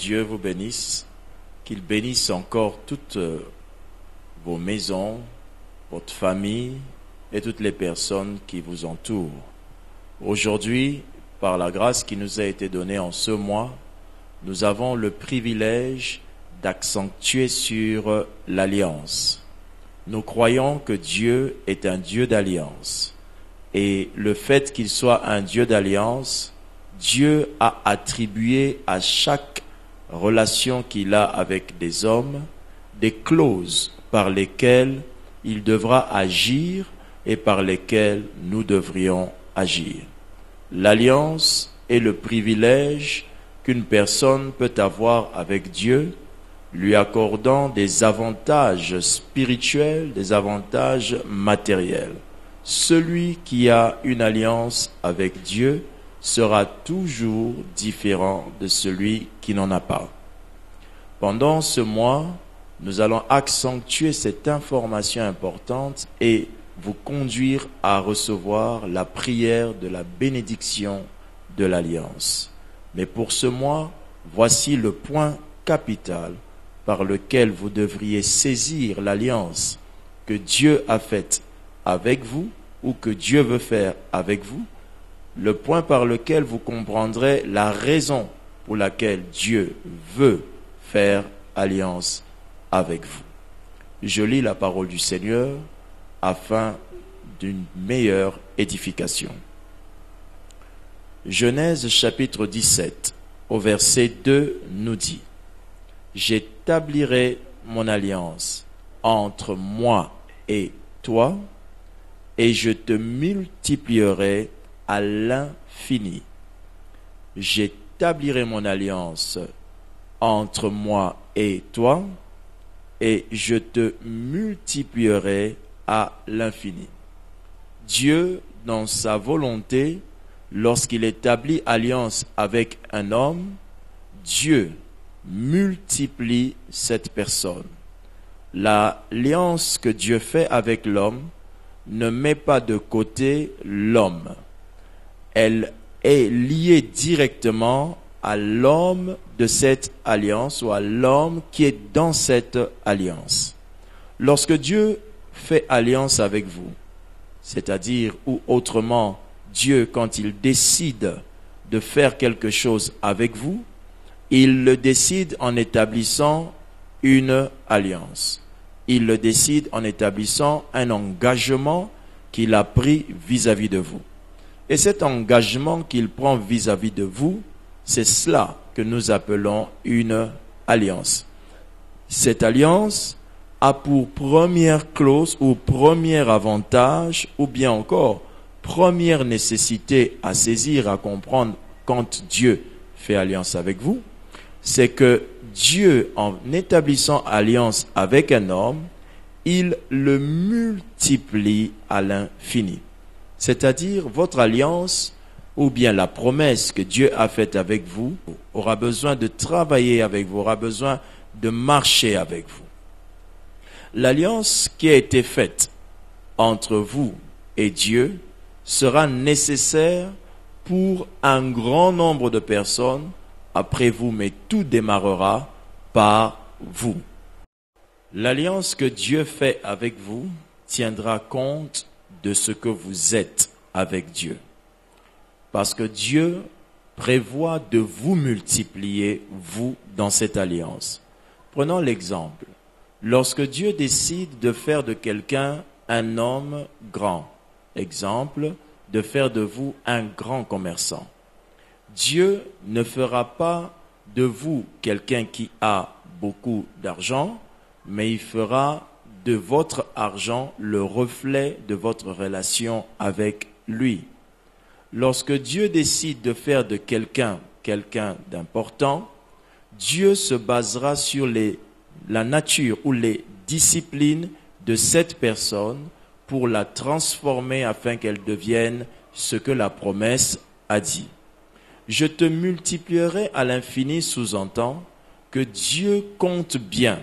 Dieu vous bénisse, qu'il bénisse encore toutes vos maisons, votre famille et toutes les personnes qui vous entourent. Aujourd'hui, par la grâce qui nous a été donnée en ce mois, nous avons le privilège d'accentuer sur l'alliance. Nous croyons que Dieu est un Dieu d'alliance. Et le fait qu'il soit un Dieu d'alliance, Dieu a attribué à chaque relation qu'il a avec des hommes des clauses par lesquelles il devra agir et par lesquelles nous devrions agir. L'alliance est le privilège qu'une personne peut avoir avec Dieu, lui accordant des avantages spirituels, des avantages matériels. Celui qui a une alliance avec Dieu sera toujours différent de celui qui n'en a pas. Pendant ce mois, nous allons accentuer cette information importante et vous conduire à recevoir la prière de la bénédiction de l'alliance. Mais pour ce mois, voici le point capital par lequel vous devriez saisir l'alliance que Dieu a faite avec vous ou que Dieu veut faire avec vous. Le point par lequel vous comprendrez la raison pour laquelle Dieu veut faire alliance avec vous. Je lis la parole du Seigneur afin d'une meilleure édification. Genèse chapitre 17, au verset 2 nous dit: J'établirai mon alliance entre moi et toi, et je te multiplierai à l'infini. J'établirai mon alliance entre moi et toi, et je te multiplierai à l'infini. Dieu, dans sa volonté, lorsqu'il établit alliance avec un homme, Dieu multiplie cette personne. L'alliance que Dieu fait avec l'homme ne met pas de côté l'homme. Elle est liée directement à l'homme de cette alliance ou à l'homme qui est dans cette alliance. Lorsque Dieu fait alliance avec vous, c'est-à-dire ou autrement, Dieu, quand il décide de faire quelque chose avec vous, il le décide en établissant une alliance. Il le décide en établissant un engagement qu'il a pris vis-à-vis de vous. Et cet engagement qu'il prend vis-à-vis de vous, c'est cela que nous appelons une alliance. Cette alliance a pour première clause ou premier avantage, ou bien encore première nécessité à saisir, à comprendre quand Dieu fait alliance avec vous, c'est que Dieu, en établissant alliance avec un homme, il le multiplie à l'infini. C'est-à-dire, votre alliance, ou bien la promesse que Dieu a faite avec vous, aura besoin de travailler avec vous, aura besoin de marcher avec vous. L'alliance qui a été faite entre vous et Dieu sera nécessaire pour un grand nombre de personnes après vous, mais tout démarrera par vous. L'alliance que Dieu fait avec vous tiendra compte de ce que vous êtes avec Dieu. Parce que Dieu prévoit de vous multiplier, vous, dans cette alliance. Prenons l'exemple. Lorsque Dieu décide de faire de quelqu'un un homme grand, exemple, de faire de vous un grand commerçant, Dieu ne fera pas de vous quelqu'un qui a beaucoup d'argent, mais il fera de votre argent le reflet de votre relation avec lui. Lorsque Dieu décide de faire de quelqu'un d'important, Dieu se basera sur la nature ou les disciplines de cette personne pour la transformer afin qu'elle devienne ce que la promesse a dit. Je te multiplierai à l'infini sous-entend que Dieu compte bien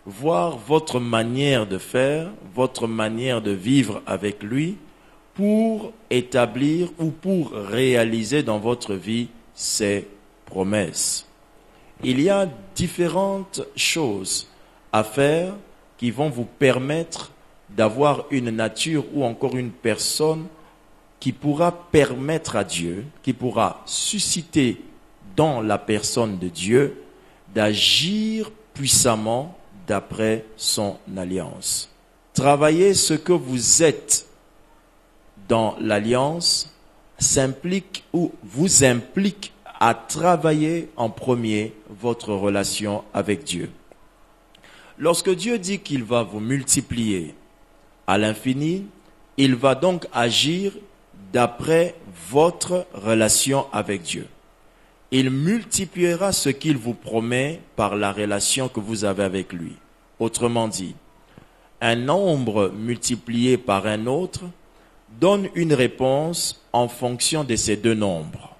voir votre manière de faire, votre manière de vivre avec lui pour établir ou pour réaliser dans votre vie ses promesses. il y a différentes choses à faire qui vont vous permettre d'avoir une nature ou encore une personne qui pourra permettre à Dieu, qui pourra susciter dans la personne de Dieu d'agir puissamment d'après son alliance. Travailler ce que vous êtes dans l'alliance s'implique ou vous implique à travailler en premier votre relation avec Dieu. Lorsque Dieu dit qu'il va vous multiplier à l'infini, il va donc agir d'après votre relation avec Dieu. Il multipliera ce qu'il vous promet par la relation que vous avez avec lui. Autrement dit, un nombre multiplié par un autre donne une réponse en fonction de ces deux nombres.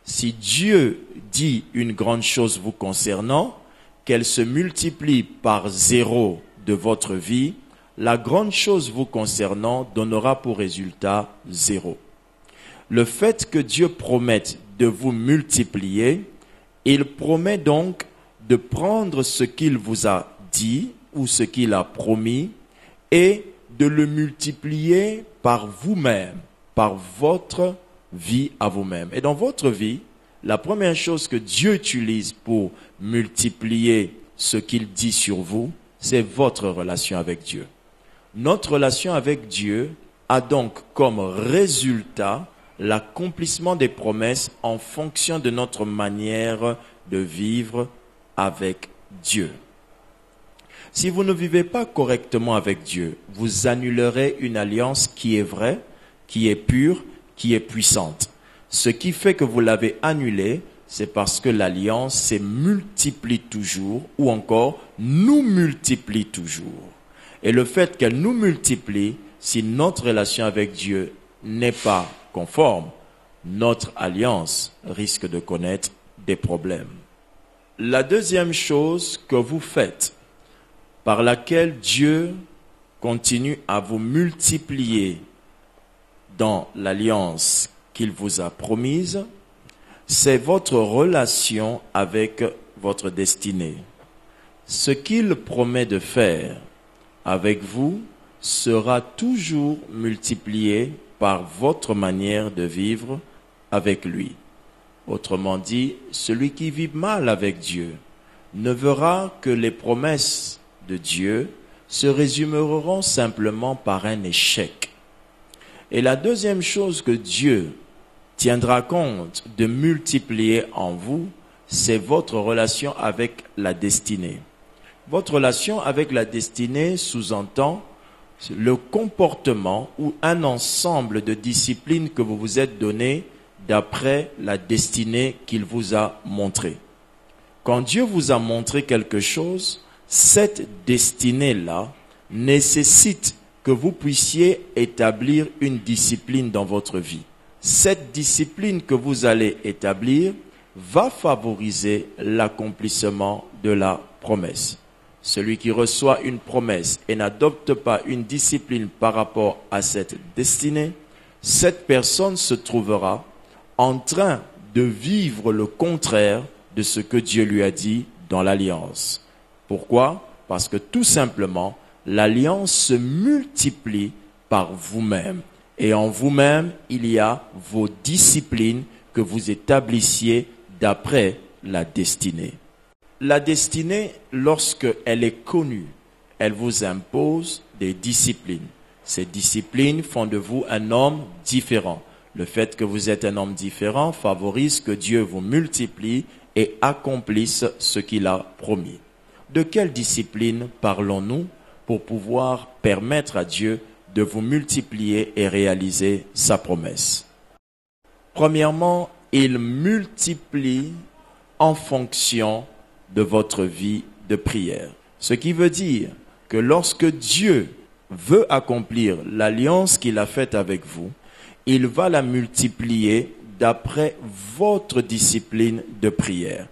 Si Dieu dit une grande chose vous concernant, qu'elle se multiplie par 0 de votre vie, la grande chose vous concernant donnera pour résultat 0. Le fait que Dieu promette de vous multiplier, il promet donc de prendre ce qu'il vous a dit ou ce qu'il a promis et de le multiplier par vous-même, par votre vie à vous-même. Et dans votre vie, la première chose que Dieu utilise pour multiplier ce qu'il dit sur vous, c'est votre relation avec Dieu. Notre relation avec Dieu a donc comme résultat l'accomplissement des promesses en fonction de notre manière de vivre avec Dieu. Si vous ne vivez pas correctement avec Dieu, vous annulerez une alliance qui est vraie, qui est pure, qui est puissante. Ce qui fait que vous l'avez annulée, c'est parce que l'alliance se multiplie toujours ou encore nous multiplie toujours. Et le fait qu'elle nous multiplie, si notre relation avec Dieu n'est pas conforme, notre alliance risque de connaître des problèmes. La deuxième chose que vous faites, par laquelle Dieu continue à vous multiplier dans l'alliance qu'il vous a promise, c'est votre relation avec votre destinée. Ce qu'il promet de faire avec vous sera toujours multiplié par votre manière de vivre avec lui. Autrement dit, celui qui vit mal avec Dieu ne verra que les promesses de Dieu se résumeront simplement par un échec. Et la deuxième chose que Dieu tiendra compte de multiplier en vous, c'est votre relation avec la destinée. Votre relation avec la destinée sous-entend le comportement ou un ensemble de disciplines que vous vous êtes donné d'après la destinée qu'il vous a montrée. Quand Dieu vous a montré quelque chose, cette destinée-là nécessite que vous puissiez établir une discipline dans votre vie. Cette discipline que vous allez établir va favoriser l'accomplissement de la promesse. Celui qui reçoit une promesse et n'adopte pas une discipline par rapport à cette destinée, cette personne se trouvera en train de vivre le contraire de ce que Dieu lui a dit dans l'alliance. Pourquoi? Parce que tout simplement, l'alliance se multiplie par vous-même. Et en vous-même, il y a vos disciplines que vous établissiez d'après la destinée. La destinée, lorsqu'elle est connue, elle vous impose des disciplines. Ces disciplines font de vous un homme différent. Le fait que vous êtes un homme différent favorise que Dieu vous multiplie et accomplisse ce qu'il a promis. De quelle discipline parlons-nous pour pouvoir permettre à Dieu de vous multiplier et réaliser sa promesse? Premièrement, il multiplie en fonction de votre vie de prière. Ce qui veut dire que lorsque Dieu veut accomplir l'alliance qu'il a faite avec vous, il va la multiplier d'après votre discipline de prière.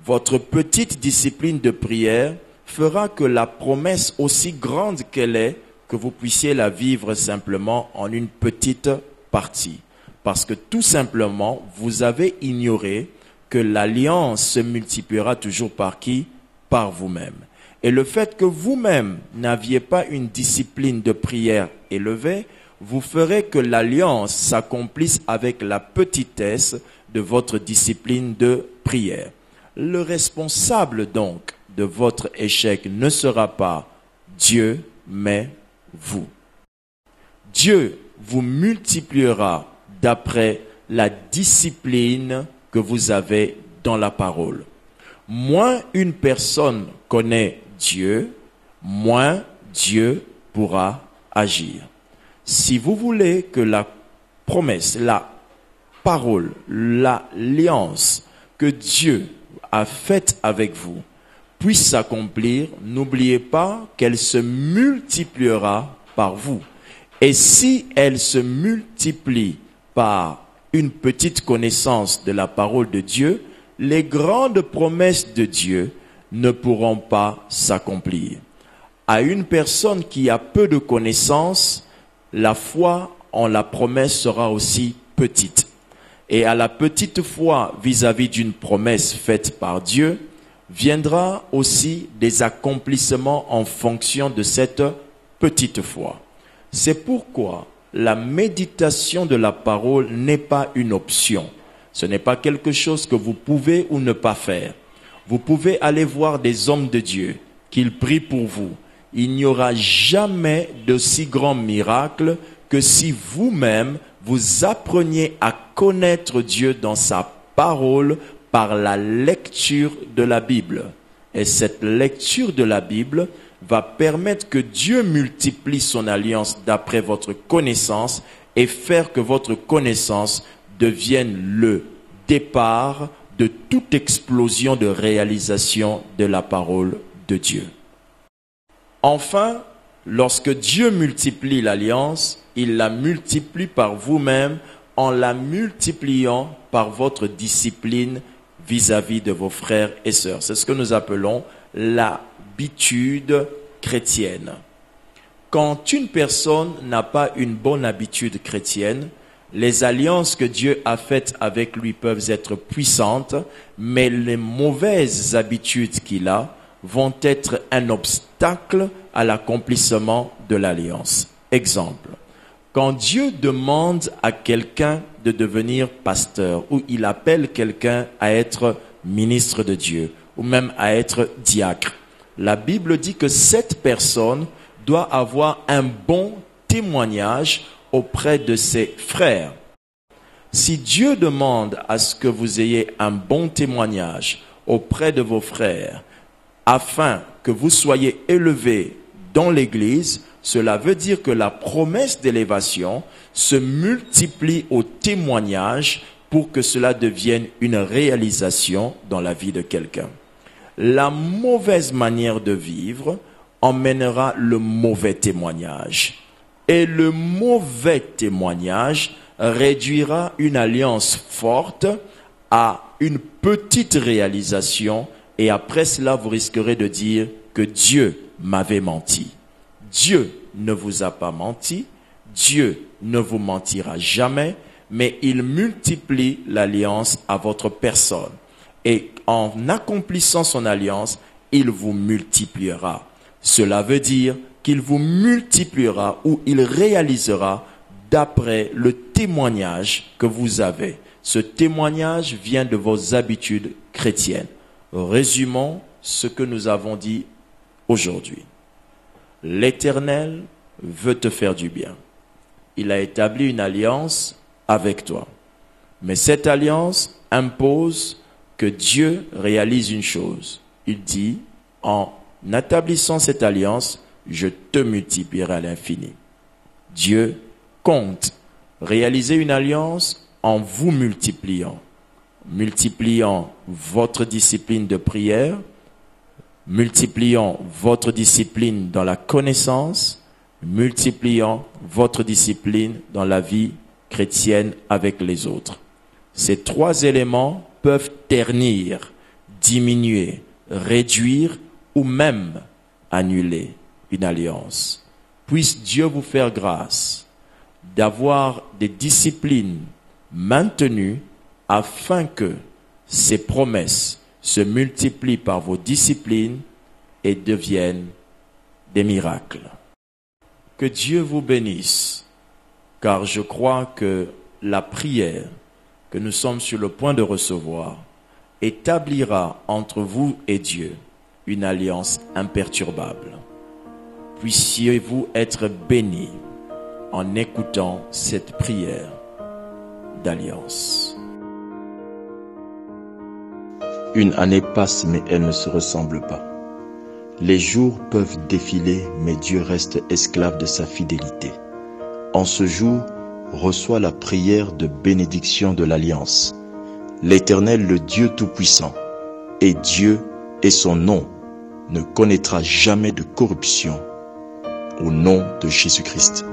Votre petite discipline de prière fera que la promesse, aussi grande qu'elle est, que vous puissiez la vivre simplement en une petite partie. Parce que tout simplement, vous avez ignoré que l'alliance se multipliera toujours par qui? Par vous-même. Et le fait que vous-même n'aviez pas une discipline de prière élevée, vous ferez que l'alliance s'accomplisse avec la petitesse de votre discipline de prière. Le responsable donc de votre échec ne sera pas Dieu, mais vous. Dieu vous multipliera d'après la discipline que vous avez dans la parole. Moins une personne connaît Dieu, moins Dieu pourra agir. Si vous voulez que la promesse, la parole, l'alliance que Dieu a faite avec vous puisse s'accomplir, n'oubliez pas qu'elle se multipliera par vous. Et si elle se multiplie par une petite connaissance de la parole de Dieu, les grandes promesses de Dieu ne pourront pas s'accomplir. À une personne qui a peu de connaissances, la foi en la promesse sera aussi petite. Et à la petite foi vis-à-vis d'une promesse faite par Dieu, viendra aussi des accomplissements en fonction de cette petite foi. C'est pourquoi la méditation de la parole n'est pas une option. Ce n'est pas quelque chose que vous pouvez ou ne pas faire. Vous pouvez aller voir des hommes de Dieu, qu'ils prient pour vous. Il n'y aura jamais de si grand miracle que si vous-même vous appreniez à connaître Dieu dans sa parole par la lecture de la Bible. Et cette lecture de la Bible va permettre que Dieu multiplie son alliance d'après votre connaissance et faire que votre connaissance devienne le départ de toute explosion de réalisation de la parole de Dieu. Enfin, lorsque Dieu multiplie l'alliance, il la multiplie par vous-même en la multipliant par votre discipline vis-à-vis de vos frères et sœurs. C'est ce que nous appelons l'habitude chrétienne. Quand une personne n'a pas une bonne habitude chrétienne, les alliances que Dieu a faites avec lui peuvent être puissantes, mais les mauvaises habitudes qu'il a vont être un obstacle à l'accomplissement de l'alliance. Exemple, quand Dieu demande à quelqu'un de devenir pasteur, ou il appelle quelqu'un à être ministre de Dieu, ou même à être diacre, la Bible dit que cette personne doit avoir un bon témoignage auprès de ses frères. Si Dieu demande à ce que vous ayez un bon témoignage auprès de vos frères, afin que vous soyez élevés dans l'Église, cela veut dire que la promesse d'élévation se multiplie au témoignage pour que cela devienne une réalisation dans la vie de quelqu'un. La mauvaise manière de vivre emmènera le mauvais témoignage. Et le mauvais témoignage réduira une alliance forte à une petite réalisation. Et après cela, vous risquerez de dire que Dieu m'avait menti. Dieu ne vous a pas menti. Dieu ne vous mentira jamais. Mais il multiplie l'alliance à votre personne. Et en accomplissant son alliance, il vous multipliera. Cela veut dire qu'il vous multipliera ou il réalisera d'après le témoignage que vous avez. Ce témoignage vient de vos habitudes chrétiennes. Résumons ce que nous avons dit aujourd'hui. L'Éternel veut te faire du bien. Il a établi une alliance avec toi. Mais cette alliance impose que Dieu réalise une chose. Il dit, en établissant cette alliance, je te multiplierai à l'infini. Dieu compte réaliser une alliance en vous multipliant votre discipline de prière, multipliant votre discipline dans la connaissance, multipliant votre discipline dans la vie chrétienne avec les autres. Ces trois éléments peuvent ternir, diminuer, réduire ou même annuler une alliance. Puisse Dieu vous faire grâce d'avoir des disciplines maintenues afin que ces promesses se multiplient par vos disciplines et deviennent des miracles. Que Dieu vous bénisse, car je crois que la prière que nous sommes sur le point de recevoir établira entre vous et Dieu une alliance imperturbable. Puissiez-vous être bénis en écoutant cette prière d'alliance. Une année passe, mais elle ne se ressemble pas. Les jours peuvent défiler, mais Dieu reste esclave de sa fidélité. En ce jour, reçois la prière de bénédiction de l'Alliance. L'Éternel, le Dieu Tout-Puissant, et Dieu et son nom, ne connaîtra jamais de corruption au nom de Jésus-Christ.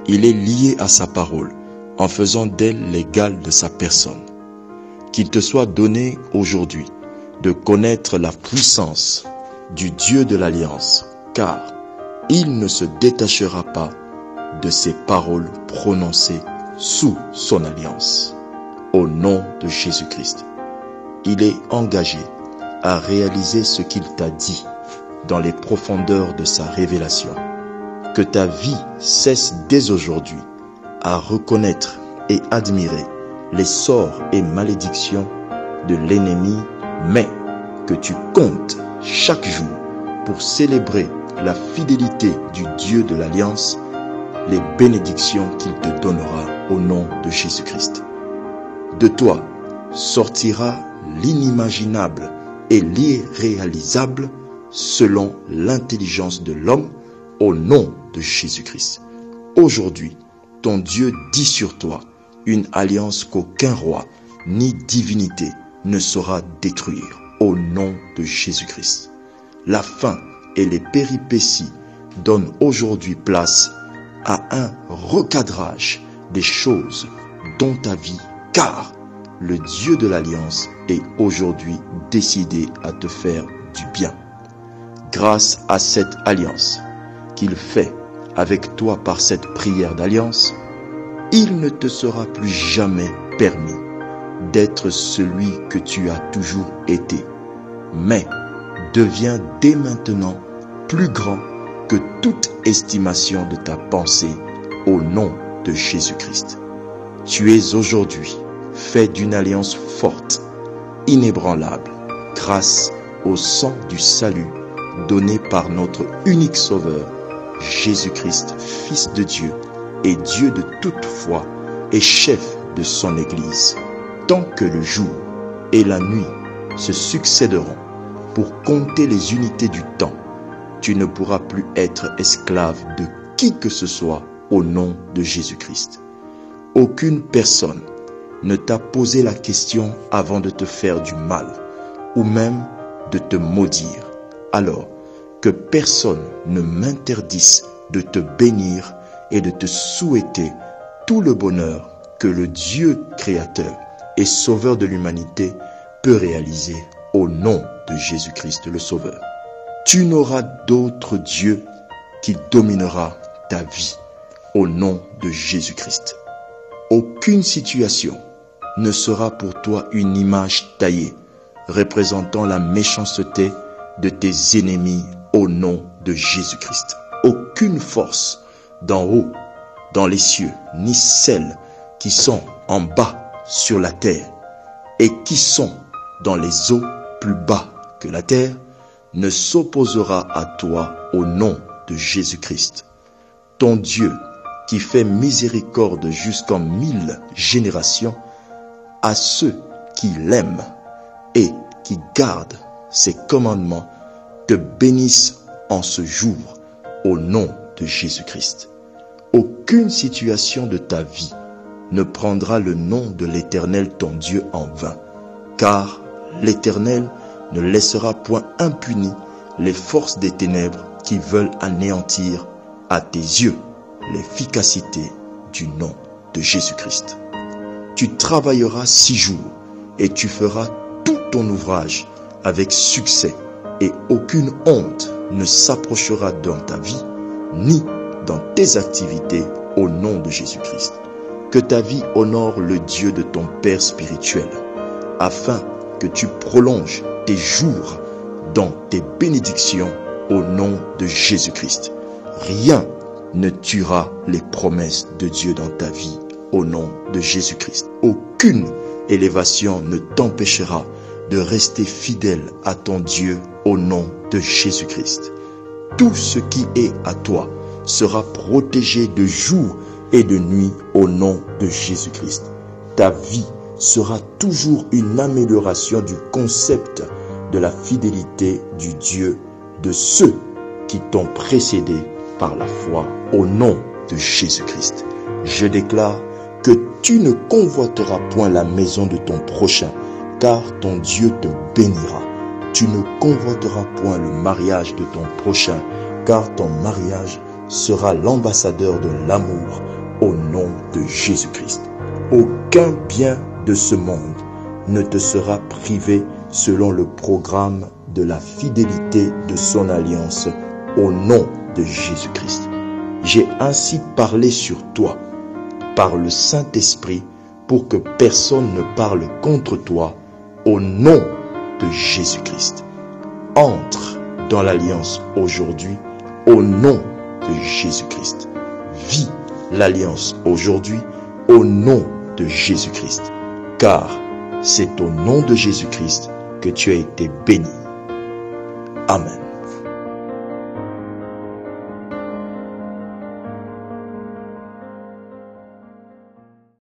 Il est lié à sa parole, en faisant d'elle l'égal de sa personne. Qu'il te soit donné aujourd'hui de connaître la puissance du Dieu de l'Alliance, car il ne se détachera pas de ses paroles prononcées sous son alliance. Au nom de Jésus-Christ, il est engagé à réaliser ce qu'il t'a dit dans les profondeurs de sa révélation. Que ta vie cesse dès aujourd'hui à reconnaître et admirer les sorts et malédictions de l'ennemi, mais que tu comptes chaque jour pour célébrer la fidélité du Dieu de l'Alliance, les bénédictions qu'il te donnera au nom de Jésus-Christ. De toi sortira l'inimaginable et l'irréalisable selon l'intelligence de l'homme au nom de Jésus-Christ. Aujourd'hui, ton Dieu dit sur toi une alliance qu'aucun roi ni divinité ne saura détruire au nom de Jésus-Christ. La faim et les péripéties donnent aujourd'hui place à un recadrage des choses dans ta vie, car le Dieu de l'Alliance est aujourd'hui décidé à te faire du bien. Grâce à cette alliance qu'il fait avec toi par cette prière d'alliance, il ne te sera plus jamais permis d'être celui que tu as toujours été, mais deviens dès maintenant plus grand que toute estimation de ta pensée au nom de Jésus-Christ. Tu es aujourd'hui fait d'une alliance forte, inébranlable, grâce au sang du salut donné par notre unique Sauveur, Jésus-Christ, Fils de Dieu et Dieu de toute foi et chef de son Église. Tant que le jour et la nuit se succéderont pour compter les unités du temps, tu ne pourras plus être esclave de qui que ce soit au nom de Jésus-Christ. Aucune personne ne t'a posé la question avant de te faire du mal ou même de te maudire. Alors que personne ne m'interdise de te bénir et de te souhaiter tout le bonheur que le Dieu créateur et sauveur de l'humanité peut réaliser au nom de Jésus-Christ le Sauveur. Tu n'auras d'autre Dieu qui dominera ta vie au nom de Jésus-Christ. Aucune situation ne sera pour toi une image taillée représentant la méchanceté de tes ennemis au nom de Jésus-Christ. Aucune force d'en haut, dans les cieux, ni celles qui sont en bas sur la terre et qui sont dans les eaux plus bas que la terre, ne s'opposera à toi au nom de Jésus-Christ. Ton Dieu, qui fait miséricorde jusqu'en 1000 générations à ceux qui l'aiment et qui gardent ses commandements, te bénisse en ce jour au nom de Jésus-Christ. Aucune situation de ta vie ne prendra le nom de l'Éternel ton Dieu en vain, car l'Éternel ne laissera point impunies les forces des ténèbres qui veulent anéantir à tes yeux l'efficacité du nom de Jésus-Christ. Tu travailleras 6 jours et tu feras tout ton ouvrage avec succès, et aucune honte ne s'approchera dans ta vie ni dans tes activités au nom de Jésus-Christ. Que ta vie honore le Dieu de ton Père spirituel, afin que tu prolonges tes jours dans tes bénédictions au nom de Jésus-Christ. Rien ne tuera les promesses de Dieu dans ta vie au nom de Jésus-Christ. Aucune élévation ne t'empêchera de rester fidèle à ton Dieu au nom de Jésus-Christ. Tout ce qui est à toi sera protégé de jour et de nuit au nom de Jésus-Christ. Ta vie sera toujours une amélioration du concept de la fidélité du Dieu de ceux qui t'ont précédé par la foi au nom de Jésus-Christ. Je déclare que tu ne convoiteras point la maison de ton prochain, car ton Dieu te bénira. Tu ne convoiteras point le mariage de ton prochain, car ton mariage sera l'ambassadeur de l'amour au nom de Jésus-Christ. Aucun bien de ce monde ne te sera privé selon le programme de la fidélité de son alliance au nom de Jésus-Christ. J'ai ainsi parlé sur toi par le Saint-Esprit pour que personne ne parle contre toi au nom de Jésus-Christ. Entre dans l'alliance aujourd'hui au nom de Jésus-Christ. Vis l'alliance aujourd'hui au nom de Jésus-Christ. Car c'est au nom de Jésus-Christ que tu as été béni. Amen.